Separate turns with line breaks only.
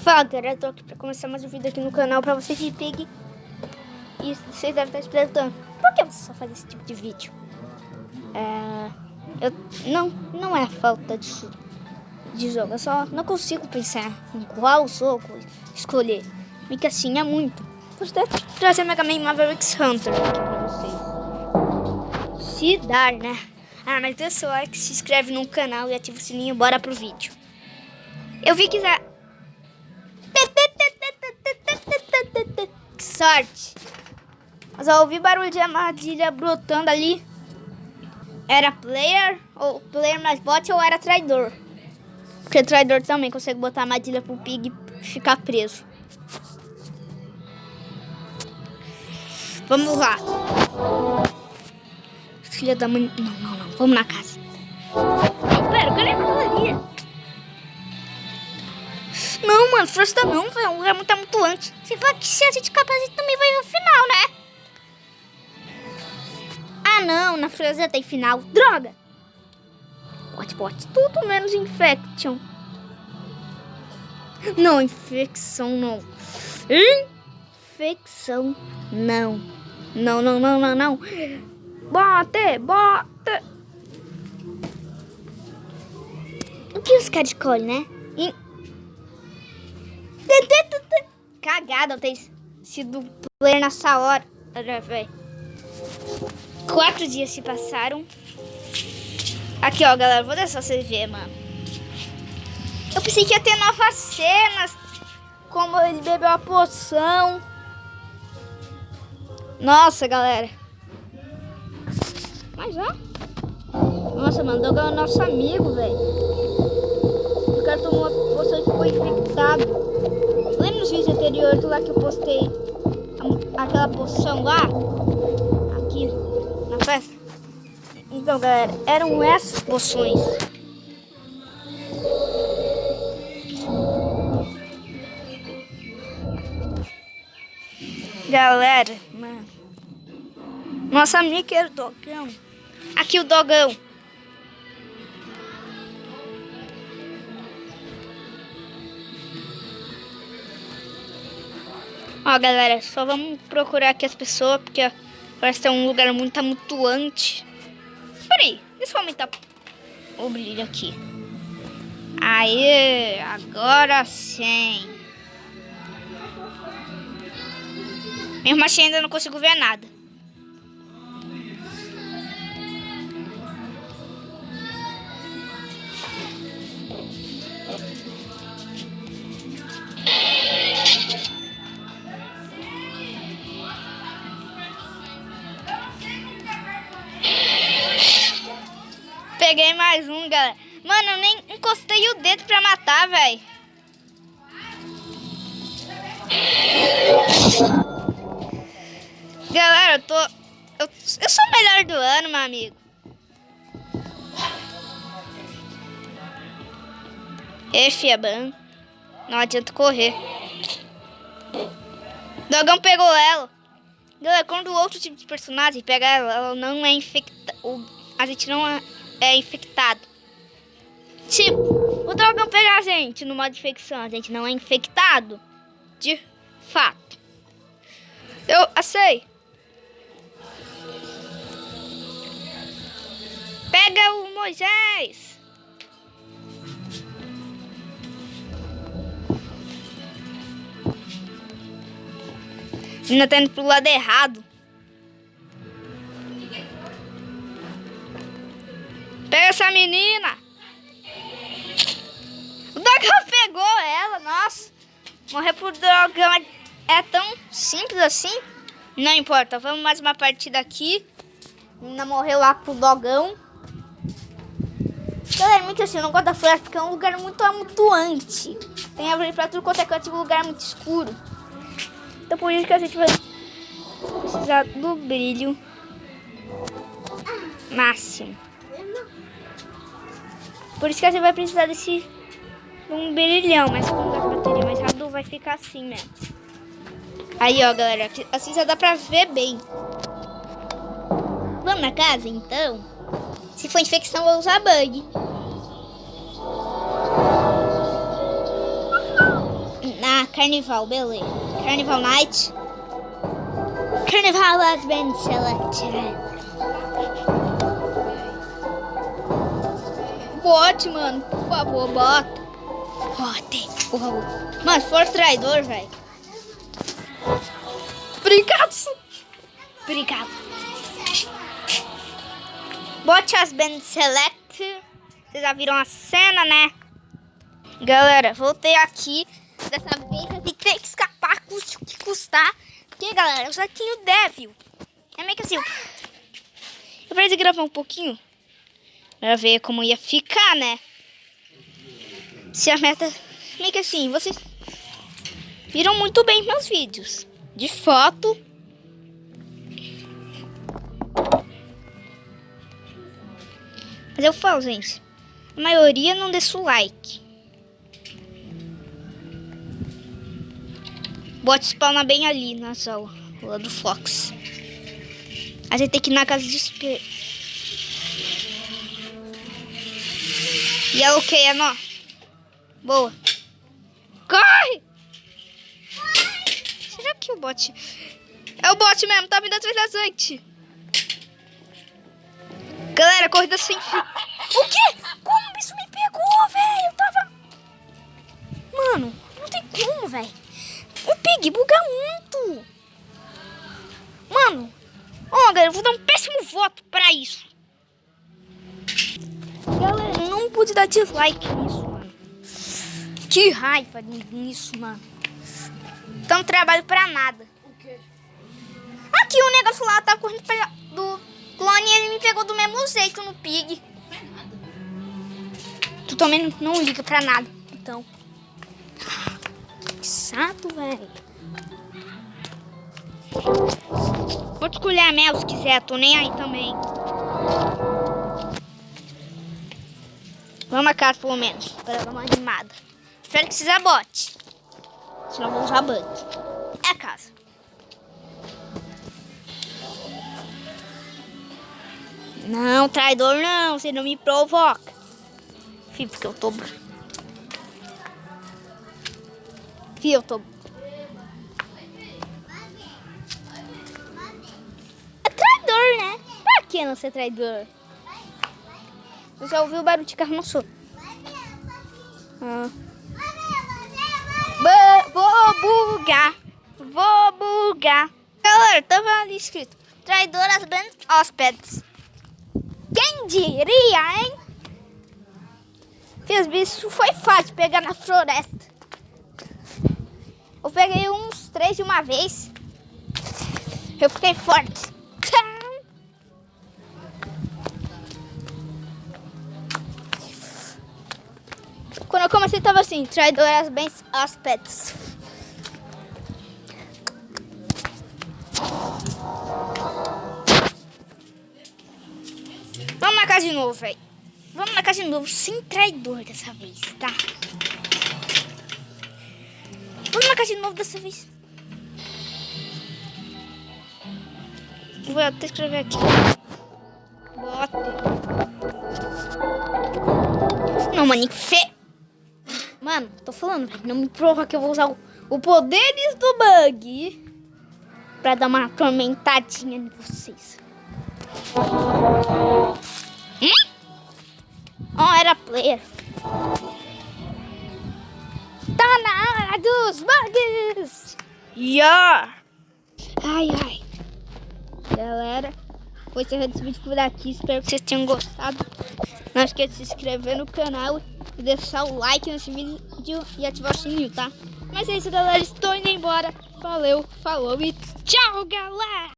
Fala galera, eu tô aqui pra começar mais um vídeo aqui no canal pra vocês de Pig. E vocês devem estar se perguntando, por que você só faz esse tipo de vídeo? Não é falta de jogo, eu só não consigo pensar em qual jogo escolher. Porque assim é muito. Vou até trazer Mega Man Mavericks Hunter aqui pra vocês. Se dar, né? Mas deixa o seu like, se inscreve no canal e ativa o sininho, bora pro vídeo. Eu vi que já... Que sorte! Mas eu ouvi barulho de armadilha brotando ali. Era player, ou player mais bot, ou era traidor. Porque traidor também consegue botar armadilha pro Pig ficar preso. Vamos lá. Filha da mãe... Não. Vamos na casa. Não, pera, cadê a cavalaria? Não, mano, frustra não, velho. O lugar muito amontoante. Se for que se a gente capacita também vai ver o final, né? Ah, não, na Frozen tem final. Droga! Bot, tudo menos infection. Não, infecção não. Infecção não. Não. Bota. O que os caras escolhem, né? Cagada ter sido player nessa hora, velho. 4 dias se passaram. Aqui, ó, galera. Vou deixar vocês verem, mano. Eu pensei que ia ter novas cenas. Como ele bebeu a poção. Nossa, galera. Mas, ó. Nossa, mano. Dogão é nosso amigo, velho. O cara tomou a poção e ficou infectado. Lembra nos vídeos anteriores lá que eu postei aquela poção lá? Aqui, na festa? Então, galera, eram essas poções. Galera, mano. Nossa amiga era o Dogão. Aqui o Dogão. Ó, galera, só vamos procurar aqui as pessoas, porque parece que é um lugar muito amontoante. Peraí, deixa eu aumentar o brilho aqui. Aê, agora sim. Mesmo assim ainda não consigo ver nada. Peguei mais um, galera. Mano, eu nem encostei o dedo pra matar, velho. Galera, eu sou o melhor do ano, meu amigo. Fiaban. Não adianta correr. Dogão pegou ela. Galera, quando o outro tipo de personagem pega ela não é infectada. A gente não é infectado. Tipo, o Dragão pegar a gente no modo de infecção, a gente não é infectado. De fato. Eu sei. Pega o Moisés. Ainda tá indo pro lado errado. Pega essa menina. O Dogão pegou ela, nossa. Morrer pro Dogão é tão simples assim. Não importa, vamos mais uma partida aqui. A menina morreu lá pro Dogão. Galera, muito assim, eu não gosto da floresta porque é um lugar muito amontoante. Tem árvore pra tudo quanto é canto, um lugar muito escuro. Então por isso que a gente vai precisar do brilho máximo. Por isso que a gente vai precisar desse um brilhão, mas como a bateria mais rápido vai ficar assim mesmo. Aí, ó, galera, assim já dá pra ver bem. Vamos na casa, então? Se for infecção, eu vou usar bug. Ah, carnival, beleza. Carnival night. Carnival has been selected. Bote, mano. Por favor, bota. Bote, por favor. Mano, se for traidor, velho. Obrigado. Obrigado. Bot has been selected. Vocês já viram a cena, né? Galera, voltei aqui. Dessa vez a gente tem que escapar, custe o que custar. Porque, galera, eu já tenho Devil. É meio que assim. Eu preciso gravar um pouquinho pra ver como ia ficar, né? Se a meta... Meio que assim, vocês viram muito bem meus vídeos de foto. Mas eu falo, gente, a maioria não deixa o like. Bot spawna bem ali na sala lá do Fox. A gente tem que ir na casa de espelho. E é o que, é nó? Boa. Corre! Será que o bot... É o bot mesmo, tá vindo atrás da gente. Galera, corrida sem fim. O quê? Como isso me pegou, velho? Eu tava... Mano, não tem como, velho. Eu peguei, buga muito. Mano. Ó, galera, eu vou dar um péssimo voto pra isso. Galera, eu não pude dar dislike nisso, mano. Que raiva nisso, mano. Então trabalho pra nada.
O quê?
Aqui o negócio lá tá correndo do clone e ele me pegou do mesmo jeito no pig.
Não é nada.
Tu também não liga pra nada, então. Que chato, velho. Pode escolher a Mel se quiser, tô nem aí também. Vamos a casa pelo menos, para dar uma animada. Espero que seja bot. Senão eu vou usar bug. É a casa. Não, traidor não, você não me provoca. Fih, porque eu tô... Fih, eu tô... É traidor, né? Pra que não ser traidor? Eu já ouvi o barulho de carro no sul. Vou bugar. Vou bugar. Galera, tava ali escrito: traidoras bem hóspedes. Quem diria, hein? Fiz bicho, foi fácil pegar na floresta. Eu peguei uns 3 de uma vez. Eu fiquei forte. Quando eu comecei tava assim: traidoras bem hóspedes. Vamos na casa de novo, velho. Vamos na casa de novo, sem traidor dessa vez, tá? Vamos na casa de novo dessa vez. Vou até escrever aqui. Bote. Não, mano, que feio. Mano, tô falando, velho. Não me prova que eu vou usar o poderes do bug pra dar uma atormentadinha em vocês. Oh, era player. Tá na hora dos bugs. Yeah. Ai, ai. Galera, vou encerrando esse vídeo por aqui. Espero que vocês tenham gostado. Não esqueça de se inscrever no canal e deixar o like nesse vídeo e ativar o sininho, tá? Mas é isso, galera. Estou indo embora. Valeu, falou e tchau, galera!